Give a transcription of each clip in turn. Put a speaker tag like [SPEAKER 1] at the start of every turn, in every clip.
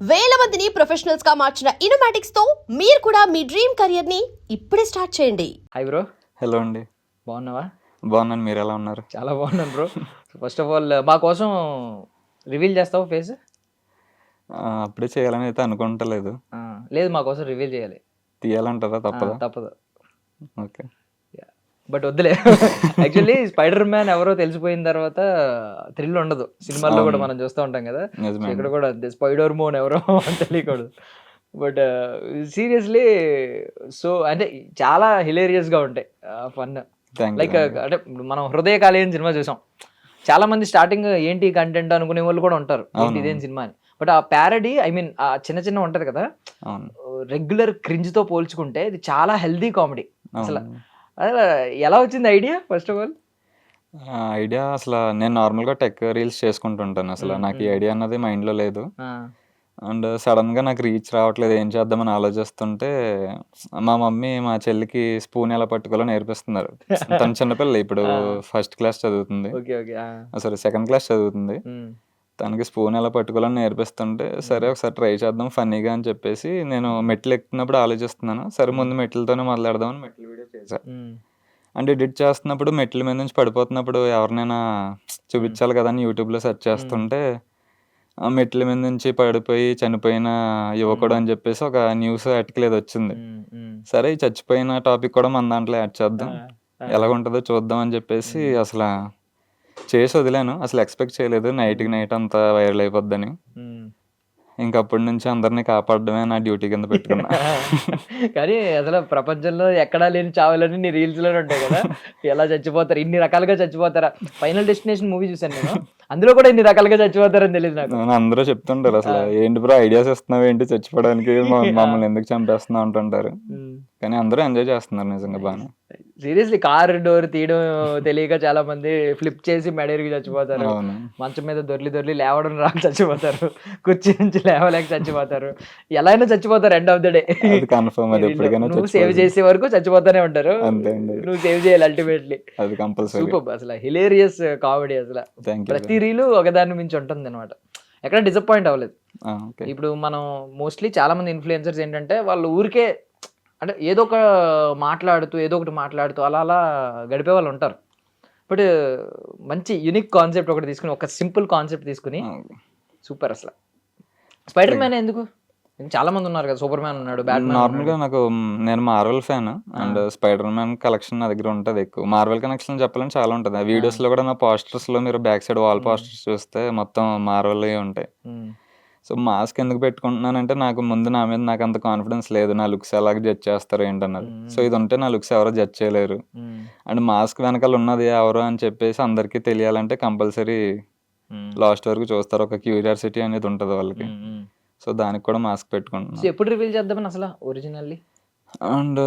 [SPEAKER 1] వేల మందిని ప్రొఫెషనల్స్ గా మార్చిన ఇనోమాటిక్స్ తో మీరు కూడా మీ డ్రీమ్ కెరియర్ ని ఇప్పుడే స్టార్ట్ చేయండి.
[SPEAKER 2] హాయ్ బ్రో,
[SPEAKER 3] హలో అండి.
[SPEAKER 2] బాగున్నావా?
[SPEAKER 3] బాగున్నాను, మీరు ఎలా ఉన్నారు?
[SPEAKER 2] చాలా బాగున్నాను బ్రో. ఫస్ట్ ఆఫ్ ఆల్ మా కోసం రివీల్ చేస్తావు ఫేస్?
[SPEAKER 3] అప్పుడే చేయాలని అయితే అనుకుంటలేదు.
[SPEAKER 2] లేదు, మా కోసం రివీల్ చేయాలి.
[SPEAKER 3] తీయాలంటారా? తప్పదా?
[SPEAKER 2] తప్పదు.
[SPEAKER 3] ఓకే,
[SPEAKER 2] బట్ వద్దులే. యాక్చువల్లీ స్పైడర్ మ్యాన్ ఎవరో తెలిసిపోయిన తర్వాత థ్రిల్ ఉండదు. సినిమాల్లో కూడా మనం చూస్తూ ఉంటాం కదా, ఇక్కడ కూడా స్పైడర్ మోన్ ఎవరో తెలియకూడదు. బట్ సీరియస్లీ సో అంటే చాలా హిలేరియస్గా ఉంటాయి, ఫన్. లైక్ అంటే మనం హృదయకాలేయం సినిమా చూసాం, చాలా మంది స్టార్టింగ్ ఏంటి కంటెంట్ అనుకునే వాళ్ళు కూడా ఉంటారు, ఏంటి ఇదేం సినిమా అని. బట్ ఆ ప్యారడీ, ఐ మీన్ ఆ చిన్న చిన్న ఉంటది కదా, రెగ్యులర్ క్రింజ్ తో పోల్చుకుంటే ఇది చాలా హెల్దీ కామెడీ. అసలు ఎలా వచ్చింది idea? First of all
[SPEAKER 3] idea అసలు నేను నార్మల్గా టెక్ రీల్స్ చేసుకుంటుంటాను. అసలు నాకు ఈ ఐడియా అన్నది మైండ్లో లేదు. అండ్ సడన్గా నాకు రీచ్ రావట్లేదు, ఏం చేద్దామని ఆలోచిస్తుంటే మా మమ్మీ మా చెల్లికి స్పూన్ ఎలా పట్టుకోవాలో నేర్పిస్తున్నారు. తను చిన్నపిల్ల, ఇప్పుడు ఫస్ట్ క్లాస్ చదువుతుంది, సారీ సెకండ్ క్లాస్ చదువుతుంది. తనకి స్పూన్ ఎలా పట్టుకోవాలని నేర్పిస్తుంటే సరే ఒకసారి ట్రై చేద్దాం ఫన్నీగా అని చెప్పేసి నేను మెట్లు ఎక్కుతున్నప్పుడు ఆలోచిస్తున్నాను. సరే ముందు మెట్లతోనే మొదలెడదామని మెట్ల వీడియో చేశాను. అండ్ ఎడిట్ చేస్తున్నప్పుడు మెట్ల మీద నుంచి పడిపోతున్నప్పుడు ఎవరినైనా చూపించాలి కదా అని యూట్యూబ్లో సెర్చ్ చేస్తుంటే ఆ మెట్ల మీద నుంచి పడిపోయి చనిపోయిన యువకుడు అని చెప్పేసి ఒక న్యూస్ ఆర్టికల్ ఏదో వచ్చింది. సరే ఈ చచ్చిపోయిన టాపిక్ కూడా మన దాంట్లో యాడ్ చేద్దాం, ఎలా ఉంటుందో చూద్దాం అని చెప్పేసి అసలు చేసి వదిలాను. అసలు ఎక్స్పెక్ట్ చేయలేదు నైట్కి నైట్ అంతా వైరల్ అయిపోద్దని. ఇంకప్పటి నుంచి అందరినీ కాపాడడమే నా డ్యూటీ కింద పెట్టుకున్నా.
[SPEAKER 2] కానీ అసలు ప్రపంచంలో ఎక్కడా లేని చావులని నీ రీల్స్ లోనే ఉంటాయి కదా, ఎలా చచ్చిపోతారు, ఇన్ని రకాలుగా చచ్చిపోతారా. ఫైనల్ డెస్టినేషన్ మూవీ చూసాను నేను, అందులో కూడా ఇన్ని రకాలుగా చచ్చిపోతారని తెలియదు నాకు.
[SPEAKER 3] అందరూ చెప్తుంటారు అసలు ఏంటి బ్రో ఐడియాస్ ఇస్తున్నావు ఏంటి చచ్చిపోవడానికి, మమ్మల్ని ఎందుకు చంపేస్తున్నావు అంటుంటారు. కానీ అందరూ ఎంజాయ్ చేస్తున్నారు నిజంగా బాగా.
[SPEAKER 2] సీరియస్లీ కార్ డోర్ తీయడం తెలియక చాలా మంది ఫ్లిప్ చేసి మెడేరికి చచ్చిపోతారు, మంచం మీద దొర్లి లేవడం రాక చచ్చిపోతారు, కుర్చీ నుంచి లేవలేక చచ్చిపోతారు, ఎలా అయినా చచ్చిపోతారు ఎండ్ ఆఫ్ ద డే. నువ్వు సేవ్ చేసే వరకు చచ్చిపోతానే ఉంటారు, నువ్వు సేవ్ చేయాలి అల్టిమేట్లీ. సూపర్, అసలు హిలేరియస్ కామెడీ. అసలు ప్రతి రీలు ఒకదాని మించి ఉంటుంది అనమాట, ఎక్కడ డిసప్పాయింట్ అవ్వలేదు. ఇప్పుడు మనం మోస్ట్లీ చాలా మంది ఇన్ఫ్లుయెన్సర్స్ ఏంటంటే వాళ్ళు ఊరికే అంటే ఏదో ఒకటి మాట్లాడుతూ అలా గడిపే వాళ్ళు ఉంటారు. బట్ మంచి యూనిక్ కాన్సెప్ట్ ఒకటి తీసుకుని, ఒక సింపుల్ కాన్సెప్ట్ తీసుకుని సూపర్. అసలు స్పైడర్ మ్యాన్ ఎందుకు? చాలా మంది ఉన్నారు కదా, సూపర్ మ్యాన్ ఉన్నాడు, బ్యాట్‌మ్యాన్.
[SPEAKER 3] నార్మల్గా నేను Marvel fan and spider man collection నా దగ్గర ఉంటుంది ఎక్కువ. మార్వెల్ కనెక్షన్ చెప్పాలని చాలా ఉంటుంది. ఆ వీడియోస్లో కూడా నా పోస్టర్స్లో మీరు బ్యాక్ సైడ్ వాల్ పోస్టర్స్ చూస్తే మొత్తం మార్వెల్ ఉంటాయి. సో మాస్క్ ఎందుకు పెట్టుకుంటున్నానంటే నాకు ముందు నా మీద నాకు అంత కాన్ఫిడెన్స్ లేదు, నా లుక్స్ ఎలాగ జడ్జ్ చేస్తారు ఏంటన్నది. సో ఇది ఉంటే నా లుక్స్ ఎవరో జడ్జ్ చేయలేరు. అండ్ మాస్క్ వెనకాల ఉన్నది ఎవరు అని చెప్పేసి అందరికీ తెలియాలంటే కంపల్సరీ లాస్ట్ వరకు చూస్తారు, ఒక క్యూరియాసిటీ అనేది ఉంటుంది వాళ్ళకి. సో దానికి కూడా మాస్క్ పెట్టుకుంటున్నాను.
[SPEAKER 2] ఎప్పుడు రివీల్ చేద్దామని అసలు ఒరిజినల్లీ?
[SPEAKER 3] అండ్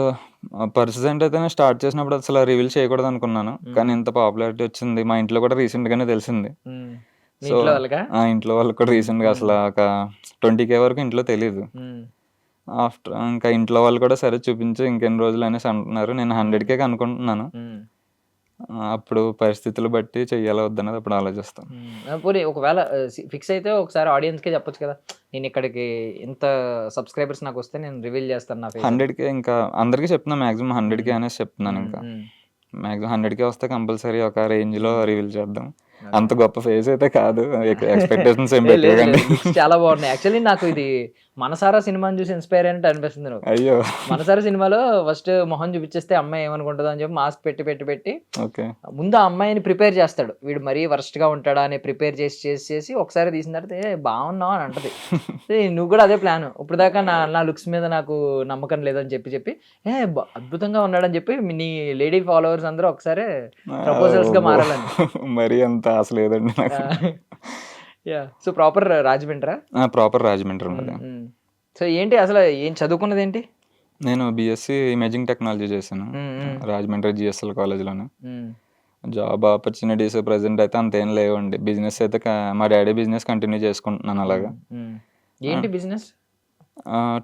[SPEAKER 3] పర్సెంట్ అయితే నేను స్టార్ట్ చేసినప్పుడు అసలు రివీల్ చేయకూడదు అనుకున్నాను, కానీ ఇంత పాపులారిటీ వచ్చింది. మా ఇంట్లో కూడా రీసెంట్గానే తెలిసింది. సో ఇంట్లో వాళ్ళకి కూడా రీసెంట్గా అసలు ఒక 20K వరకు ఇంట్లో తెలీదు. ఆఫ్టర్ ఇంకా ఇంట్లో వాళ్ళు కూడా సరే చూపించి ఇంకెన్ని రోజులు అనేసి అంటున్నారు. నేను 100K అనుకుంటున్నాను. అప్పుడు పరిస్థితులు బట్టి చెయ్యాలా వద్దన్నది అప్పుడు ఆలోచిస్తాను.
[SPEAKER 2] పోనీ ఒకవేళ ఫిక్స్ అయితే ఒకసారి ఆడియన్స్కే చెప్పొచ్చు కదా, నేను ఇక్కడికి ఇంత సబ్స్క్రైబర్స్ నాకు వస్తే నేను రివీల్ చేస్తాను నా ఫేస్.
[SPEAKER 3] 100K ఇంకా అందరికీ చెప్తున్నా, మ్యాక్సిమం 100K అనేసి చెప్తున్నాను. ఇంకా మ్యాక్సిమం 100K వస్తే కంపల్సరీ ఒక రేంజ్లో రివీల్ చేద్దాం. అంత గొప్ప ఫేస్ అయితే కాదు, ఎక్స్పెక్టేషన్స్ ఏం పెట్టకండి.
[SPEAKER 2] చాలా బాగున్నాయి. యాక్చువల్లీ నాకు ఇది మనసారా సినిమాని చూసి ఇన్స్పైర్ అయినట్టు అనిపిస్తుంది నాకు.
[SPEAKER 3] అయ్యో,
[SPEAKER 2] మనసారా సినిమాలో ఫస్ట్ మొహం చూపించేస్తే అమ్మాయి ఏమనుకుంటుందో అని చెప్పి మాస్క్ పెట్టి ముందు ఆ అమ్మాయిని ప్రిపేర్ చేస్తాడు. వీడు మరీ వర్స్ట్ గా ఉంటాడా అని ప్రిపేర్ చేసి ఒకసారి తీసిన తర్వాత బాగున్నావు అని అంటది. నువ్వు కూడా అదే ప్లాన్. ఇప్పుడు దాకా నా లుక్స్ మీద నాకు నమ్మకం లేదని చెప్పి అద్భుతంగా ఉన్నాడని చెప్పి నీ లేడీ ఫాలోవర్స్ అందరూ ఒకసారి ప్రపోజల్స్ గా మారాలని.
[SPEAKER 3] మరి అంత ఆశ లేదండి నాకు.
[SPEAKER 2] So proper Rajahmundry?
[SPEAKER 3] Proper Rajahmundry ఉన్నది.
[SPEAKER 2] సో ఏంటి అసలు ఏం చదువుకున్నది ఏంటి?
[SPEAKER 3] నేను బిఎస్సి ఇమేజింగ్ టెక్నాలజీ చేశాను రాజమండ్రి GSL కాలేజ్లోనే. జాబ్ ఆపర్చునిటీస్ ప్రెసెంట్ అయితే అంతేం లేవండి. బిజినెస్ అయితే మా డాడీ బిజినెస్ కంటిన్యూ చేసుకుంటున్నాను అలాగా.
[SPEAKER 2] ఏంటి బిజినెస్?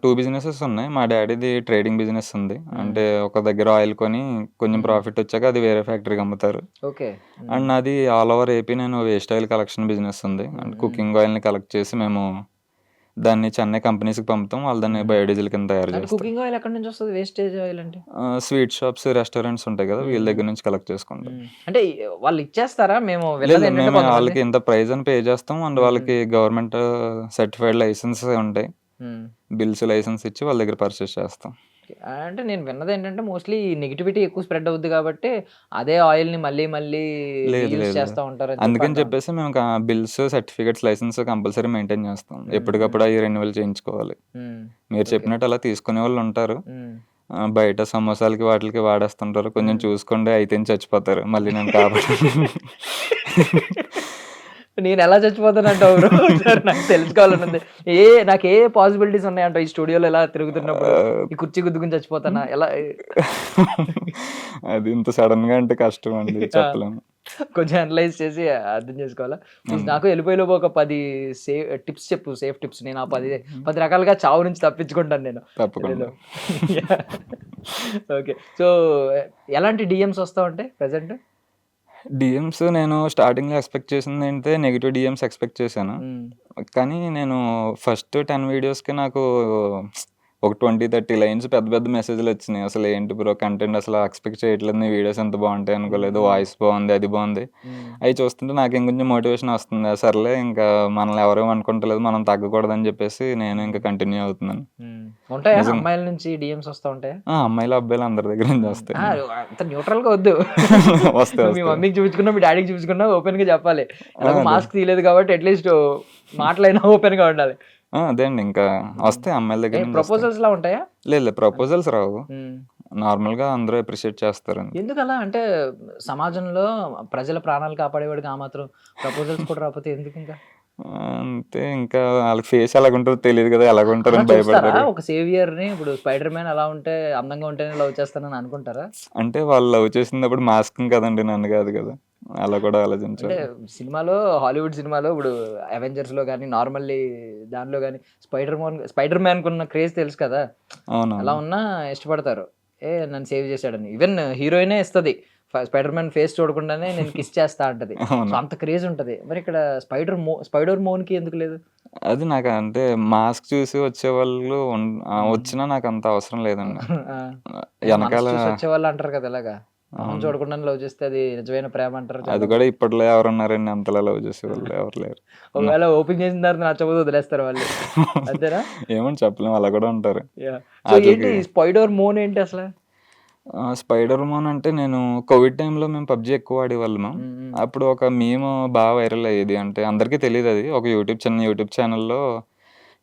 [SPEAKER 3] 2 బిజినెసెస్ ఉన్నాయి. మా డాడీది ట్రేడింగ్ బిజినెస్ ఉంది, అంటే ఒక దగ్గర ఆయిల్ కొని కొంచెం ప్రాఫిట్ వచ్చాక అది వేరే ఫ్యాక్టరీకి అమ్ముతారు. అండ్ నాది ఆల్ ఓవర్ ఏపీ నేను వేస్ట్ ఆయిల్ కలెక్షన్ బిజినెస్ ఉంది. అండ్ కుకింగ్ ఆయిల్ని కలెక్ట్ చేసి మేము దాన్ని చెన్నై కంపెనీస్‌కి పంపుతాం. వాళ్ళు దాన్ని బయోడీజిల్ కింద తయారు
[SPEAKER 2] అంటే
[SPEAKER 3] చేస్తారు.
[SPEAKER 2] కుకింగ్ ఆయిల్ ఎక్కడి నుంచి వస్తది? వేస్టేజ్ ఆయిల్ అంటే?
[SPEAKER 3] స్వీట్ షాప్స్, రెస్టారెంట్స్ ఉంటాయి కదా! వీళ్ళ దగ్గర నుంచి కలెక్ట్ చేసుకుంటాం.
[SPEAKER 2] అంటే వాళ్ళు ఇచ్చేస్తారా? మేము
[SPEAKER 3] లేదు
[SPEAKER 2] విన్నది
[SPEAKER 3] లేదు.
[SPEAKER 2] ఏంటంటే
[SPEAKER 3] మేము
[SPEAKER 2] కొంతమంది
[SPEAKER 3] ఆళ్ళకి ఇంత ప్రైస్ అని పే చేస్తాం. అండ్ వాళ్ళకి గవర్నమెంట్ సర్టిఫైడ్ లైసెన్సెస్ ఉంటాయి.
[SPEAKER 2] హ్మ్.
[SPEAKER 3] బిల్స్, లైసెన్స్ ఇచ్చి వాళ్ళ దగ్గర పర్చేస్ చేస్తాం.
[SPEAKER 2] అంటే నేను విన్నది ఏంటంటే మోస్ట్‌లీ నెగటివిటీ ఎక్కువ స్ప్రెడ్ అవుద్ది కాబట్టి అదే ఆయిల్‌ని మళ్ళీ మళ్ళీ
[SPEAKER 3] లేదు
[SPEAKER 2] యూజ్
[SPEAKER 3] లేదు.
[SPEAKER 2] చేస్తా ఉంటారని
[SPEAKER 3] అందుకని
[SPEAKER 2] అంటా ఉంటారు.
[SPEAKER 3] చెప్పేసి మేము bills, certificates, licence compulsory maintain చేస్తాం. ఎప్పటికప్పుడు అయి రెన్యువల్ చేయించుకోవాలి.
[SPEAKER 2] హ్మ్.
[SPEAKER 3] మీరు
[SPEAKER 2] ఓకే.
[SPEAKER 3] చెప్పినట్టు అలా తీసుకునేవాళ్ళు ఉంటారు.
[SPEAKER 2] హ్మ్.
[SPEAKER 3] బయట సమోసాలకి వాటిలకి వాడేస్తుంటారు. కొంచెం చూసుకోండి అయితే చచ్చిపోతారు. మళ్ళీ నన్ను కాపాడండి.
[SPEAKER 2] నేనెలా చచ్చిపోతానంటావు బ్రో? ఒకసారి నాకు తెలుసుకోవాలని ఉంది. నాకు ఏ పాసిబిలిటీస్ ఉన్నాయంటావు ఈ స్టూడియోలో ఇలా తిరుగుతున్నప్పుడు?
[SPEAKER 3] ఆహ్,
[SPEAKER 2] ఈ కుర్చీ గుద్దుకొని చచ్చిపోతానా? ఎలా
[SPEAKER 3] అది ఇంత సడెన్‌గా అంటే కష్టం అండి
[SPEAKER 2] ఆ!
[SPEAKER 3] చెప్పలేము.
[SPEAKER 2] కొంచెం అనలైజ్ చేసి అర్థం చేసుకోవాలా? ప్లీజ్ నాకు వెళ్ళిపోయేలోపు ఒక 10 టిప్స్ చెప్పు. Safe tips. నేను ఆ 10 రకాలుగా చావు నుంచి తప్పించుకుంటాను నేను.
[SPEAKER 3] తప్పకుండా.
[SPEAKER 2] యాహ్! ఓకే. సో, ఎలాంటి డీఎమ్స్ వస్తా ఉంటాయి ప్రెజెంట్?
[SPEAKER 3] డీఎమ్స్ నేను స్టార్టింగ్‌లో ఎక్స్‌పెక్ట్ చేసిందేంటే నెగెటివ్ డీఎమ్స్ ఎక్స్‌పెక్ట్ చేశాను.
[SPEAKER 2] హ్మ్.
[SPEAKER 3] కానీ నేను ఫస్ట్ 10 వీడియోస్‌కి నాకు ఒక 20, 30 లైన్స్ పెద్ద పెద్ద మెసేజ్‌లొచ్చినాయి. అసలేంటి బ్రో కంటెంట్ అసల ఎక్స్‌పెక్ట్ చేయట్లేదు. నీ వీడియోస్ ఎంత బావుంటాయి అనుకోలేదు. వాయిస్ బావుంది, అది బావుంది.
[SPEAKER 2] హ్మ్.
[SPEAKER 3] అయి చూస్తుంటే నాకు ఇంకొంచెం మోటివేషన్ వస్తుంది. సర్లే ఇంకా మనల్ని ఎవరేం అనుకుంటలేదు. మనం తగ్గకూడదని చెప్పేసి నేను ఇంకా కంటిన్యూ అవుతున్నాను.
[SPEAKER 2] హ్మ్. ఉంటాయా?
[SPEAKER 3] నిజంగా.
[SPEAKER 2] అమ్మాయిల నుంచి డీఎమ్స్ వస్తా ఉంటాయా?
[SPEAKER 3] అమ్మాయిలు, అబ్బాయిలు అందరి దగ్గర నుంచి వస్తాయి.
[SPEAKER 2] ఆ! అంత న్యూట్రల్‌గా వద్దు.
[SPEAKER 3] వస్తాయి,
[SPEAKER 2] మీ
[SPEAKER 3] వస్తాయి.
[SPEAKER 2] మమ్మీకి చూపించుకున్నా, మీ డ్యాడీకి చూపించుకున్నా ఓపెన్‌గా చెప్పాలి. ఎలాగో
[SPEAKER 3] అదే.
[SPEAKER 2] మాస్క్ తీయలేదు కాబట్టి అట్‌లీస్ట్ మాటలైనా ఓపెన్‌గా ఉండాలి.
[SPEAKER 3] అదే అండి. ఇంకా వస్తాయి అమ్మాయిల దగ్గర నుంచి వస్తాయి.
[SPEAKER 2] ప్రపోజల్స్‌లా ఉంటాయా?
[SPEAKER 3] లేదు లేదు. ప్రపోజల్స్ రావు.
[SPEAKER 2] హ్మ్.
[SPEAKER 3] నార్మల్‌గా అందరూ అప్రిషియేట్ చేస్తారండి.
[SPEAKER 2] ఎందుకలా? అంటే సమాజంలో ప్రజల ప్రాణాలు కాపాడేవాడికి ఆ మాత్రం ప్రపోజల్స్ కూడా రాకపోతే ఎందుకింకా?
[SPEAKER 3] అంతే ఇంకా ఆళ్ళకి ఫేస్ ఎలాగుంటదో తెలీదు కదా!
[SPEAKER 2] అలా
[SPEAKER 3] ఎలాగుంటారని
[SPEAKER 2] చూస్తారా?
[SPEAKER 3] భయపడతారు.
[SPEAKER 2] ఒక సేవియర్‌ని ఇప్పుడు 'స్పైడర్ మ్యాన్' అలా ఉంటే అందంగా ఉంటేనే లవ్ చేస్తానని అనుకుంటారా?
[SPEAKER 3] అంటే వాళ్ళు లవ్ చేసినప్పుడు మాస్క్‌ని కదండీ! నన్ను కాదు కదా! అలా కూడా
[SPEAKER 2] అంటే
[SPEAKER 3] ఆలోచించాలి.
[SPEAKER 2] సినిమాలో హాలీవుడ్ సినిమాలో ఇప్పుడు 'అవెంజర్స్‌లో' గాని, నార్మల్లీ దానిలో గాని 'స్పైడర్ మ్యాన్'కున్న క్రేజ్ తెలుసు కదా! ఎలా
[SPEAKER 3] అవునవును.
[SPEAKER 2] ఉన్నా ఇష్టపడతారు. నన్ను సేవ్ చేశాడని. ఈవెన్ హీరోయినే ఇస్తది. 'స్పైడర్ మ్యాన్' ఫేస్ చూడకుండానే నేను కిస్ చేస్తా అంటది. సో,
[SPEAKER 3] అవును.
[SPEAKER 2] అంత క్రేజ్ ఉంటది. మరి ఇక్కడ 'స్పైడర్ మోన్‌కి' ఎందుకు లేదు?
[SPEAKER 3] అది నాకు అంటే మాస్క్ చూసి వచ్చేవాళ్ళు
[SPEAKER 2] హ్మ్.
[SPEAKER 3] వచ్చినా నాకంత అవసరం లేదండి.
[SPEAKER 2] ఆ! మనసు
[SPEAKER 3] ఎనకాల
[SPEAKER 2] చూసి వచ్చేవాళ్ళు అంటారు కదా! ఇలాగా. మొహం
[SPEAKER 3] అవును.
[SPEAKER 2] చూడకుండానే లవ్ చేస్తే అది నిజమైన ప్రేమ అంటారు
[SPEAKER 3] అది
[SPEAKER 2] చాలా
[SPEAKER 3] కూడా
[SPEAKER 2] మంది.
[SPEAKER 3] ఇప్పట్లో ఎవరున్నారండి అంతలా లవ్ చేసేవాళ్ళు ఎవరు లేరు. నా
[SPEAKER 2] ఒకవేళ ఓపెన్ చేసిన తర్వాత నచ్చకపోతే వదిలేస్తారు వాళ్ళు. అంతేనా?
[SPEAKER 3] ఏమో చెప్పలేం అలా కూడా ఉంటారు.
[SPEAKER 2] యాహ్! సో, ఏంటి
[SPEAKER 3] ఆటిలకి
[SPEAKER 2] 'స్పైడర్ మోన్' ఏంటి అసల?
[SPEAKER 3] స్పైడర్ మ్యాన్ అంటే నేను కోవిడ్ టైమ్‌లో మేము పబ్‌జీ ఎక్కువ ఆడేవాళ్ళము.
[SPEAKER 2] హ్మ్. హ్మ్.
[SPEAKER 3] అప్పుడు ఒక మీమ్ బాగా వైరల్ అయ్యేది. అంటే అందరికీ తెలీదది. ఒక చిన్న యూట్యూబ్ ఛానెల్‌లో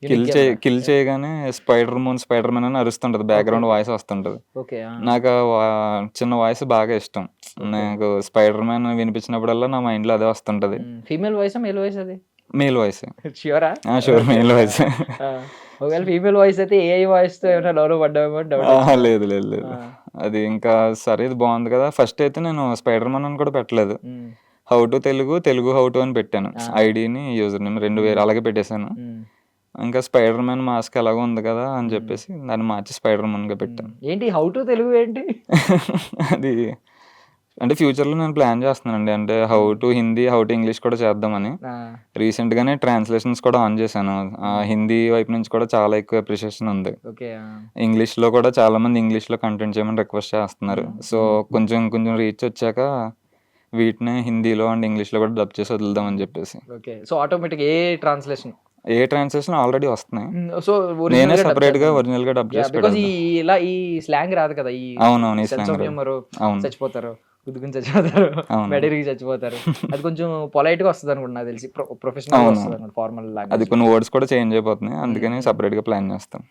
[SPEAKER 2] యూనిక్ గేమా?
[SPEAKER 3] కిల్ చేయగానే స్పైడర్ మ్యాన్ అని అరుస్తుంటది.
[SPEAKER 2] ఓకే.
[SPEAKER 3] Background
[SPEAKER 2] okay.
[SPEAKER 3] వాయిస్ వస్తుంటది.
[SPEAKER 2] ఓకే. ఆ!
[SPEAKER 3] నాకు చిన్న వాయిస్ బాగా ఇష్టం.
[SPEAKER 2] ఓకే.
[SPEAKER 3] నాకు స్పైడర్ మ్యాన్ వినిపించినప్పుడల్లా నా మైండ్‌లో అదే వస్తుంటది.
[SPEAKER 2] ఫీమేల్ వాయిసా? మేల్ వాయిసా అది?
[SPEAKER 3] మేల్ వాయిసే.
[SPEAKER 2] ష్యూరా?
[SPEAKER 3] Sure
[SPEAKER 2] okay.
[SPEAKER 3] Male
[SPEAKER 2] okay. ఆ!
[SPEAKER 3] వాయిసే.
[SPEAKER 2] ఆ! ఒకవేళ ఫీమేల్ వాయిస్ అయితే ఏఐ వాయిస్‌తో ఏమైనా లవ్‌లో పడ్డావేమో అని డౌట్
[SPEAKER 3] అహా!
[SPEAKER 2] వచ్చిందా?
[SPEAKER 3] లేదు లేదు లేదు.
[SPEAKER 2] ఆ!
[SPEAKER 3] అది ఇంకా సరే ఇది బావుంది కదా! ఫస్ట్ అయితే నేను స్పైడర్ మ్యాన్ అని కూడా పెట్టలేదు.
[SPEAKER 2] హ్మ్.
[SPEAKER 3] How to Telugu how to అని పెట్టాను.
[SPEAKER 2] ఆ!
[SPEAKER 3] ఐడీని, యూజర్ నేమ్ 2
[SPEAKER 2] హ్మ్.
[SPEAKER 3] వేరు అలాగే పెట్టేసాను.
[SPEAKER 2] హ్మ్.
[SPEAKER 3] ఇంకా స్పైడర్ మ్యాన్ మాస్క్ ఎలాగో ఉంది కదా! అని
[SPEAKER 2] హ్మ్.
[SPEAKER 3] చెప్పేసి దాన్ని మార్చి స్పైడర్ మ్యాన్‌గా పెట్టాను.
[SPEAKER 2] ఏంటి హౌ టు తెలుగు ఏంటి?
[SPEAKER 3] అది అంటే ఫ్యూచర్‌లో నేను ప్లాన్ చేస్తున్నానండి. అంటే హౌ
[SPEAKER 2] హ్మ్.
[SPEAKER 3] To Hindi, how to English కూడా చేద్దామని.
[SPEAKER 2] ఆ!
[SPEAKER 3] రీసెంట్‌గానే ట్రాన్స్‌లేషన్స్ కూడా ఆన్ చేశాను.
[SPEAKER 2] హ్మ్.
[SPEAKER 3] హిందీ వైపు నుంచి కూడా చాలా ఎక్కువ అప్రిషియేషన్ ఉంది.
[SPEAKER 2] ఓకే. ఆ!
[SPEAKER 3] ఇంగ్లీష్‌లో కూడా చాలామంది ఇంగ్లీష్‌లో కంటెంట్ చేయమని రిక్వెస్ట్ చేస్తున్నారు.
[SPEAKER 2] హ్మ్.
[SPEAKER 3] సో,
[SPEAKER 2] హ్మ్.
[SPEAKER 3] కొంచెం కొంచెం రీచ్ వచ్చాక వీటిని హిందీలో అండ్ ఇంగ్లీష్‌లో కూడా డబ్ చేసి వదులుదామని చెప్పేసి.
[SPEAKER 2] ఓకే. సో, ఆటోమేటిక్ ఏ ట్రాన్స్‌లేషన్.
[SPEAKER 3] ఏ ట్రాన్స్‌లేషన్ ఆల్రెడీ వస్తున్నాయి.
[SPEAKER 2] సో,
[SPEAKER 3] నేనే
[SPEAKER 2] ఒరిజినల్‌గా డబ్
[SPEAKER 3] సెపరేట్‌గా
[SPEAKER 2] చేద్దామని.
[SPEAKER 3] ఒరిజినల్‌గా డబ్
[SPEAKER 2] యాహ్!
[SPEAKER 3] చేసి
[SPEAKER 2] బికాజ్
[SPEAKER 3] పెట్టేద్దాం.
[SPEAKER 2] ఈ స్లాంగ్ రాదు కదా! ఈ
[SPEAKER 3] అవునవును. ఈ
[SPEAKER 2] సెన్స్
[SPEAKER 3] స్లాంగ్
[SPEAKER 2] ఆఫ్
[SPEAKER 3] రాదు.
[SPEAKER 2] హ్యూమరు
[SPEAKER 3] అవును.
[SPEAKER 2] చచ్చిపోతారు. గుద్దుకుని చచ్చిపోతారు.
[SPEAKER 3] అవును.
[SPEAKER 2] మెడ ఇరిగి చచ్చిపోతారు. అది కొంచెం పొలైట్‌గా వస్తదనుకుంటా నాకు తెలిసి. ప్రొఫెషనల్‌గా
[SPEAKER 3] అవును.
[SPEAKER 2] వస్తదనుకుంటా ఫార్మల్
[SPEAKER 3] అది
[SPEAKER 2] లాంగ్వేజ్‌లో.
[SPEAKER 3] కొన్ని వర్డ్స్ కూడా చేంజ్ అయిపోతున్నాయి.
[SPEAKER 2] హ్మ్.
[SPEAKER 3] అందుకని
[SPEAKER 2] హ్మ్.
[SPEAKER 3] సెపరేట్‌గా ప్లాన్ చేస్తాం.